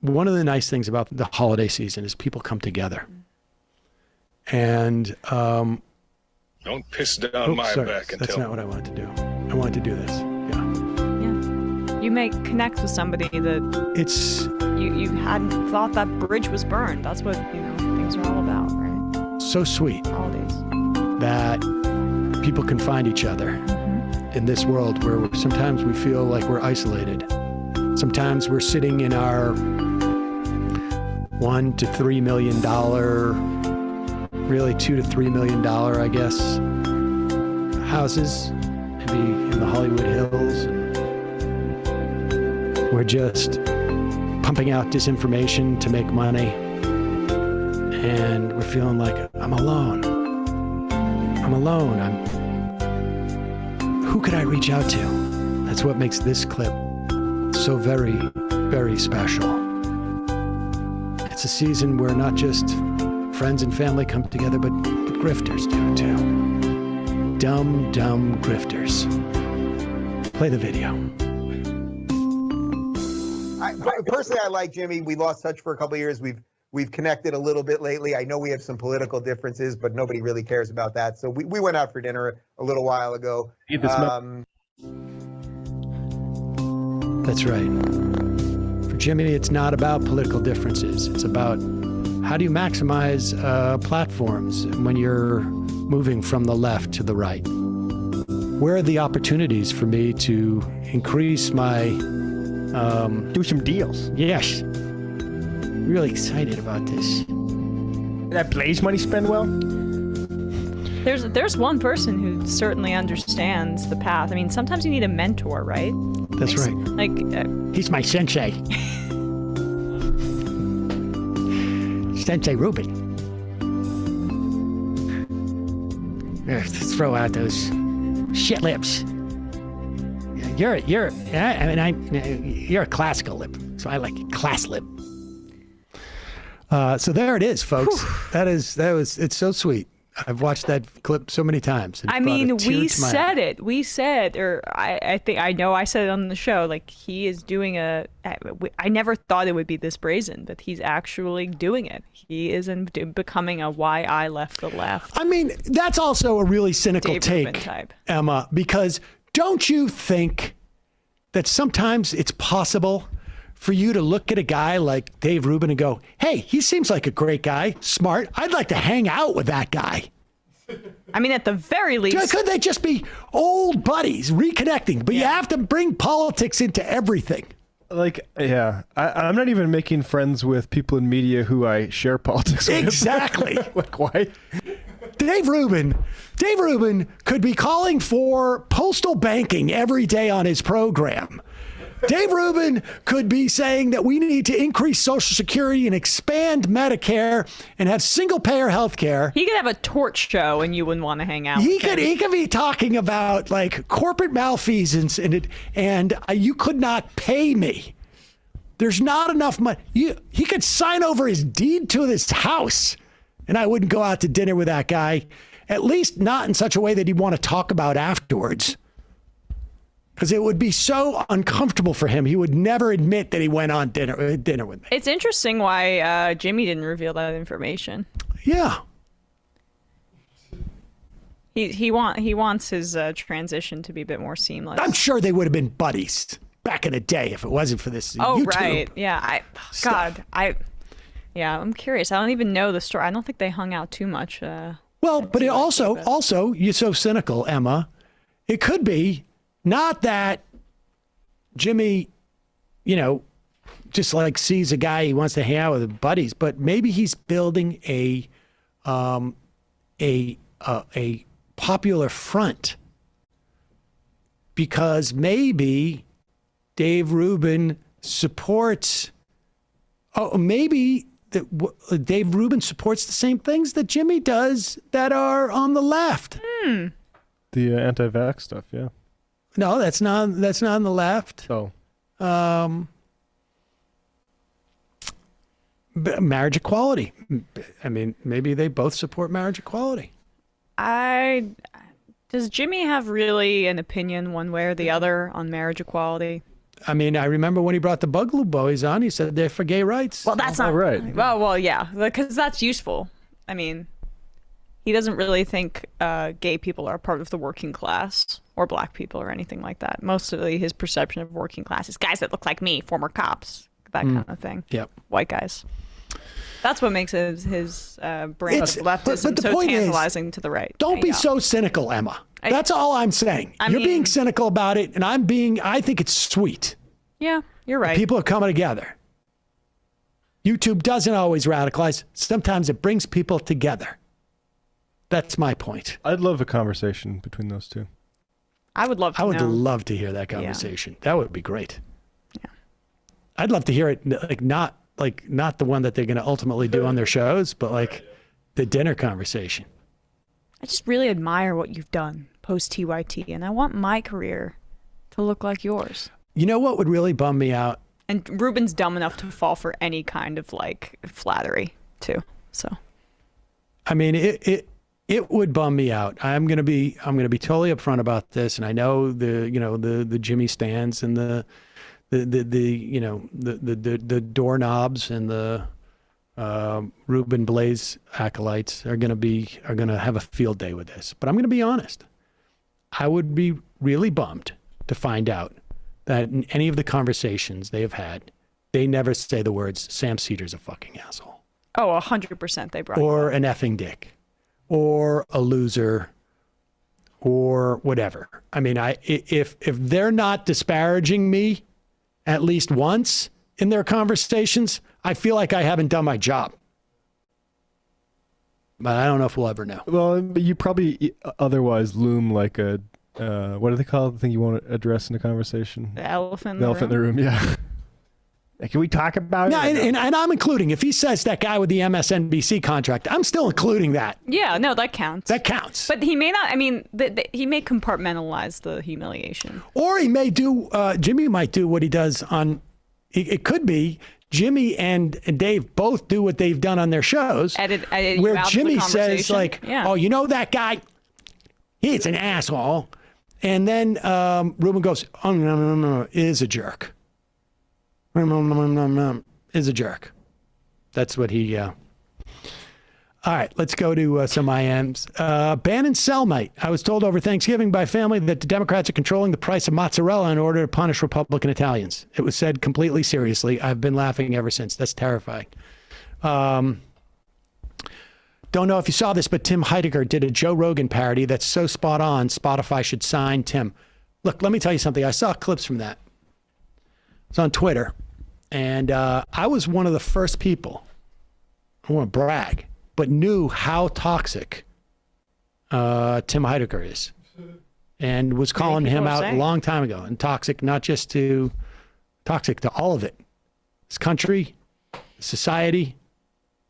one of the nice things about the holiday season is people come together. And don't piss down my back. That's not what I wanted to do. I wanted to do this. You may connect with somebody that you hadn't thought that bridge was burned. That's what things are all about, right? So sweet. Holidays. That people can find each other in this world where sometimes we feel like we're isolated. Sometimes we're sitting in our $1 to $3 million, really $2 to $3 million, I guess, houses, maybe in the Hollywood Hills. We're just pumping out disinformation to make money. And we're feeling like, I'm alone. I'm alone. Who could I reach out to? That's what makes this clip so very, very special. It's a season where not just friends and family come together, but grifters do too. Dumb grifters. Play the video. Personally, I like Jimmy. We lost touch for a couple of years. We've connected a little bit lately. I know we have some political differences, but nobody really cares about that. So we went out for dinner a little while ago. That's right. For Jimmy, it's not about political differences. It's about how do you maximize platforms when you're moving from the left to the right? Where are the opportunities for me to increase my... do some deals. Yes. Really excited about this. That Blaze money spend well? There's one person who certainly understands the path. I mean, sometimes you need a mentor, right? That's right. He's my sensei. Sensei Rubin. Throw out those shit lips. You're a classical lip, so I like class lip. So there it is, folks. It's so sweet. I've watched that clip so many times. I mean, we said it. We said, or I think I know I said it on the show. Like, he is doing I never thought it would be this brazen, but he's actually doing it. He is becoming a why I left the left. I mean, that's also a really cynical Dave take, Rubin type. Emma, because don't you think that sometimes it's possible for you to look at a guy like Dave Rubin and go, hey, he seems like a great guy, smart. I'd like to hang out with that guy. I mean, at the very least. Could they just be old buddies reconnecting? But you have to bring politics into everything. Like, yeah, I'm not even making friends with people in media who I share politics with. Exactly. Like, why? Dave Rubin could be calling for postal banking every day on his program. Dave Rubin could be saying that we need to increase Social Security and expand Medicare and have single-payer health care. He could have a torch show and you wouldn't want to hang out He with him. He could be talking about like corporate malfeasance and you could not pay me. There's not enough money. He could sign over his deed to this house and I wouldn't go out to dinner with that guy, at least not in such a way that he'd want to talk about afterwards. Because it would be so uncomfortable for him. He would never admit that he went on dinner with me. It's interesting why Jimmy didn't reveal that information. Yeah. He wants his transition to be a bit more seamless. I'm sure they would have been buddies back in the day if it wasn't for this YouTube right. Yeah. I'm curious. I don't even know the story. I don't think they hung out too much. But it also, you're so cynical, Emma. It could be not that Jimmy, just like sees a guy he wants to hang out with buddies, but maybe he's building a popular front because maybe Dave Rubin supports. Maybe Dave Rubin supports the same things that Jimmy does that are on the left. The anti-vax stuff, yeah. No, that's not on the left. Oh. Marriage equality. I mean, maybe they both support marriage equality. Does Jimmy have really an opinion one way or the other on marriage equality? I mean, I remember when he brought the Bugler Boys on, he said they're for gay rights. Well, that's not right. Well, yeah, because that's useful. I mean, he doesn't really think gay people are part of the working class or black people or anything like that. Mostly his perception of working class is guys that look like me, former cops, that kind of thing. Yep. White guys. That's what makes his brand of leftism but the so point tantalizing to the right. Don't be so cynical, Emma. That's all I'm saying. You're being cynical about it, and I think it's sweet. Yeah, you're right. People are coming together. YouTube doesn't always radicalize. Sometimes it brings people together. That's my point. I'd love a conversation between those two. I would love to I would know. love to hear that conversation. That would be great. Yeah. I'd love to hear it not the one that they're going to ultimately do on their shows, but like the dinner conversation. I just really admire what you've done post TYT, and I want my career to look like yours. You know what would really bum me out? And Rubin's dumb enough to fall for any kind of like flattery too. So, I mean, it would bum me out. I'm gonna be totally upfront about this, and I know the Jimmy stands and the doorknobs and the Rubin Blaze acolytes are gonna have a field day with this. But I'm gonna be honest. I would be really bummed to find out that in any of the conversations they have had, they never say the words "Sam Seder's a fucking asshole." oh, 100% they brought Or you up. an effing dick, or a loser, or whatever. I mean, if they're not disparaging me at least once in their conversations, I feel like I haven't done my job. But I don't know if we'll ever know. Well, but you probably otherwise loom like a, what do they call it? The thing you want to address in a conversation? The elephant in The the elephant in room. the room, yeah. Can we talk about No, it? and I'm including, if he says that guy with the MSNBC contract, I'm still including that. Yeah, no, that counts. That counts. But he may not, I mean, he may compartmentalize the humiliation. Or he may do, Jimmy might do what he does on, it could be Jimmy and Dave both do what they've done on their shows. Edit you where out of the Jimmy says conversation. like, Yeah. oh, you know that guy? He's an asshole. And then Rubin goes, oh, no, is a jerk. Is a jerk. That's what he, all right, let's go to some IMs. Bannon cellmate. I was told over Thanksgiving by family that the Democrats are controlling the price of mozzarella in order to punish Republican Italians. It was said completely seriously. I've been laughing ever since. That's terrifying. Don't know if you saw this, but Tim Heidecker did a Joe Rogan parody that's so spot on, Spotify should sign Tim. Look, let me tell you something. I saw clips from that. It's on Twitter. And I was one of the first people, I don't want to brag, but knew how toxic Tim Heidecker is. And was calling him out a long time ago. And toxic to all of it. This country, society,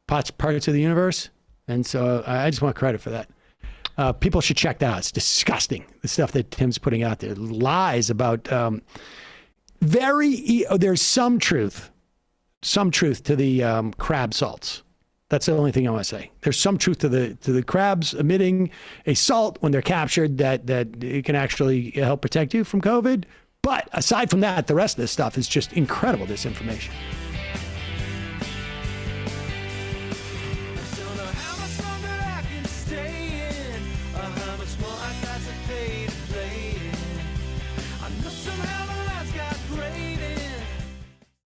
parts of the universe. And so I just want credit for that. People should check that out. It's disgusting, the stuff that Tim's putting out there. Lies about there's some truth to the crab salts. That's the only thing I want to say. There's some truth to the crabs emitting a salt when they're captured that it can actually help protect you from COVID. But aside from that, the rest of this stuff is just incredible disinformation.